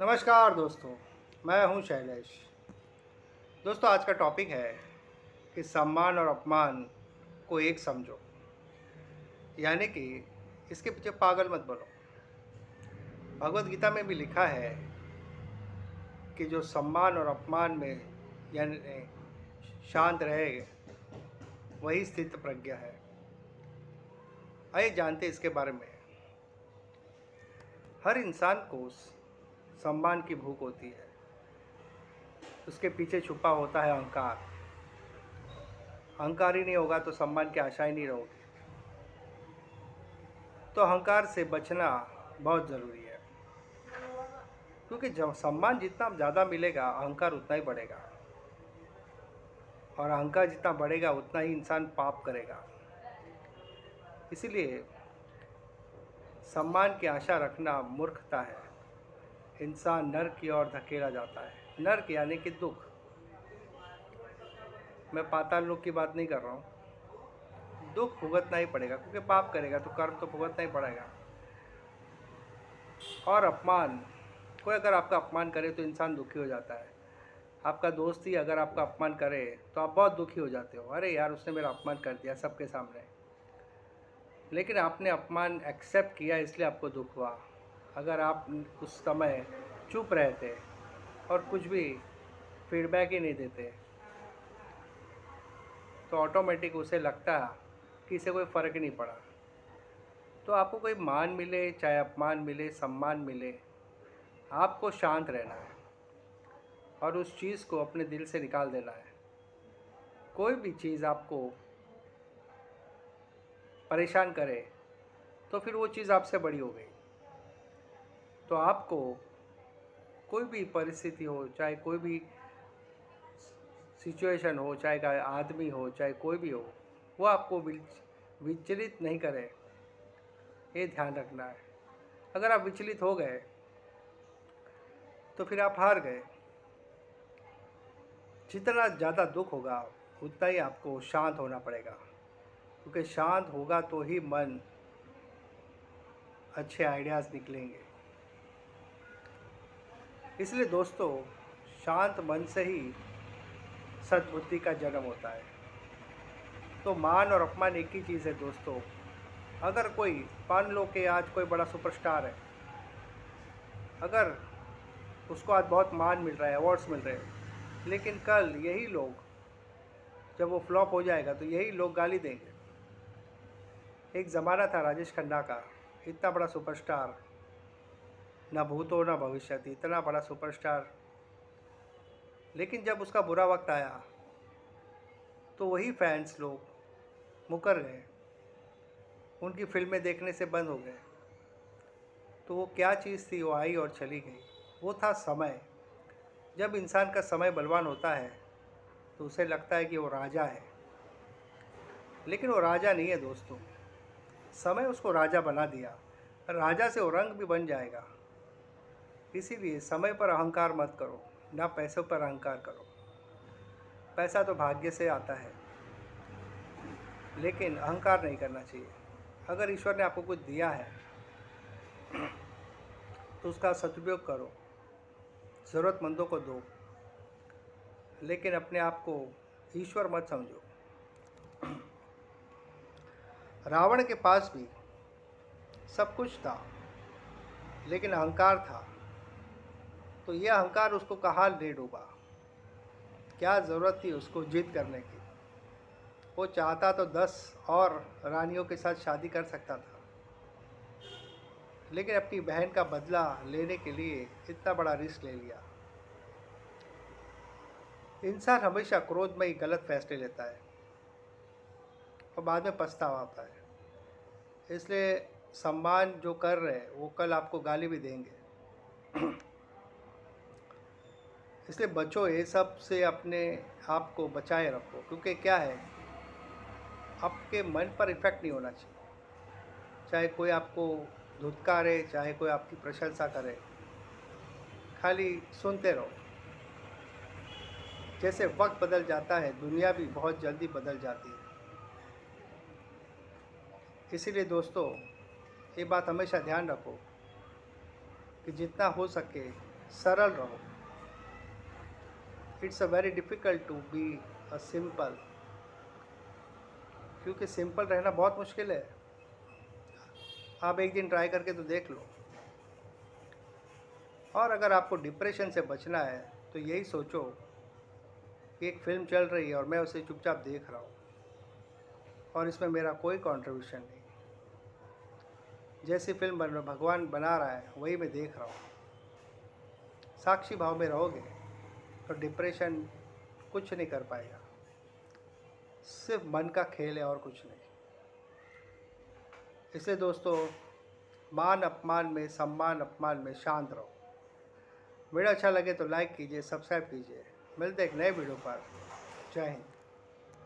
नमस्कार दोस्तों, मैं हूं शैलेश। दोस्तों, आज का टॉपिक है कि सम्मान और अपमान को एक समझो, यानी कि इसके पीछे पागल मत बनो। भगवत गीता में भी लिखा है कि जो सम्मान और अपमान में यानी शांत रहे वही स्थित प्रज्ञा है। आइए जानते हैं इसके बारे में। हर इंसान को सम्मान की भूख होती है। उसके पीछे छुपा होता है अहंकार। अहंकार ही नहीं होगा तो सम्मान की आशा ही नहीं रहोगी। तो अहंकार से बचना बहुत ज़रूरी है, क्योंकि जब सम्मान जितना ज़्यादा मिलेगा अहंकार उतना ही बढ़ेगा, और अहंकार जितना बढ़ेगा उतना ही इंसान पाप करेगा। इसीलिए सम्मान की आशा रखना मूर्खता है। इंसान नर्क की ओर धकेला जाता है। नर्क यानी कि दुख। मैं पाताल लोक की बात नहीं कर रहा हूँ। दुख भुगतना ही पड़ेगा, क्योंकि पाप करेगा तो कर्म तो भुगतना ही पड़ेगा। और अपमान, कोई अगर आपका अपमान करे तो इंसान दुखी हो जाता है। आपका दोस्त ही अगर आपका अपमान करे तो आप बहुत दुखी हो जाते हो। अरे यार, उसने मेरा अपमान कर दिया सबके सामने। लेकिन आपने अपमान एक्सेप्ट किया, इसलिए आपको दुख हुआ। अगर आप उस समय चुप रहते और कुछ भी फीडबैक ही नहीं देते तो ऑटोमेटिक उसे लगता कि इसे कोई फ़र्क ही नहीं पड़ा। तो आपको कोई मान मिले चाहे अपमान मिले, सम्मान मिले, आपको शांत रहना है और उस चीज़ को अपने दिल से निकाल देना है। कोई भी चीज़ आपको परेशान करे तो फिर वो चीज़ आपसे बड़ी हो गई। तो आपको कोई भी परिस्थिति हो, चाहे कोई भी सिचुएशन हो, चाहे का आदमी हो, चाहे कोई भी हो, वो आपको विचलित नहीं करे, ये ध्यान रखना है। अगर आप विचलित हो गए तो फिर आप हार गए। जितना ज़्यादा दुख होगा उतना ही आपको शांत होना पड़ेगा, क्योंकि शांत होगा तो ही मन अच्छे आइडियाज़ निकलेंगे। इसलिए दोस्तों, शांत मन से ही सद्बुद्धि का जन्म होता है। तो मान और अपमान एक ही चीज़ है दोस्तों। अगर कोई, मान लो कि आज कोई बड़ा सुपरस्टार है, अगर उसको आज बहुत मान मिल रहा है, अवार्ड्स मिल रहे हैं, लेकिन कल यही लोग, जब वो फ्लॉप हो जाएगा तो यही लोग गाली देंगे। एक ज़माना था राजेश खन्ना का, इतना बड़ा सुपरस्टार, ना भूतो ना भविष्यति, इतना बड़ा सुपरस्टार, लेकिन जब उसका बुरा वक्त आया तो वही फैंस लोग मुकर गए, उनकी फिल्में देखने से बंद हो गए। तो वो क्या चीज़ थी, वो आई और चली गई। वो था समय। जब इंसान का समय बलवान होता है तो उसे लगता है कि वो राजा है, लेकिन वो राजा नहीं है दोस्तों। समय उसको राजा बना दिया। राजा से वो रंग भी बन जाएगा। इसीलिए समय पर अहंकार मत करो, ना पैसों पर अहंकार करो। पैसा तो भाग्य से आता है, लेकिन अहंकार नहीं करना चाहिए। अगर ईश्वर ने आपको कुछ दिया है तो उसका सदुपयोग करो, ज़रूरतमंदों को दो, लेकिन अपने आप को ईश्वर मत समझो। रावण के पास भी सब कुछ था, लेकिन अहंकार था। तो यह अहंकार उसको कहाँ ले डूबा। क्या ज़रूरत थी उसको जिद करने की। वो चाहता तो 10 और रानियों के साथ शादी कर सकता था, लेकिन अपनी बहन का बदला लेने के लिए इतना बड़ा रिस्क ले लिया। इंसान हमेशा क्रोध में ही गलत फैसले लेता है और बाद में पछतावा आता है। इसलिए सम्मान जो कर रहे हैं वो कल आपको गाली भी देंगे। इसलिए बचो ये सब से, अपने आप को बचाए रखो, क्योंकि क्या है, आपके मन पर इफ़ेक्ट नहीं होना चाहिए। चाहे कोई आपको धुतकारे, चाहे कोई आपकी प्रशंसा करे, खाली सुनते रहो। जैसे वक्त बदल जाता है, दुनिया भी बहुत जल्दी बदल जाती है। इसीलिए दोस्तों, ये बात हमेशा ध्यान रखो कि जितना हो सके सरल रहो। It's a very difficult to be a simple, क्योंकि सिंपल रहना बहुत मुश्किल है। आप एक दिन ट्राई करके तो देख लो। और अगर आपको डिप्रेशन से बचना है तो यही सोचो कि एक फ़िल्म चल रही है और मैं उसे चुपचाप देख रहा हूँ और इसमें मेरा कोई कंट्रीब्यूशन नहीं। जैसी फिल्म भगवान बना रहा है वही मैं देख रहा हूँ। साक्षी भाव में रहोगे तो डिप्रेशन कुछ नहीं कर पाएगा। सिर्फ मन का खेल है और कुछ नहीं। इसलिए दोस्तों, मान अपमान में, सम्मान अपमान में शांत रहो। वीडियो अच्छा लगे तो लाइक कीजिए, सब्सक्राइब कीजिए। मिलते हैं एक नए वीडियो पर। जय हिंद।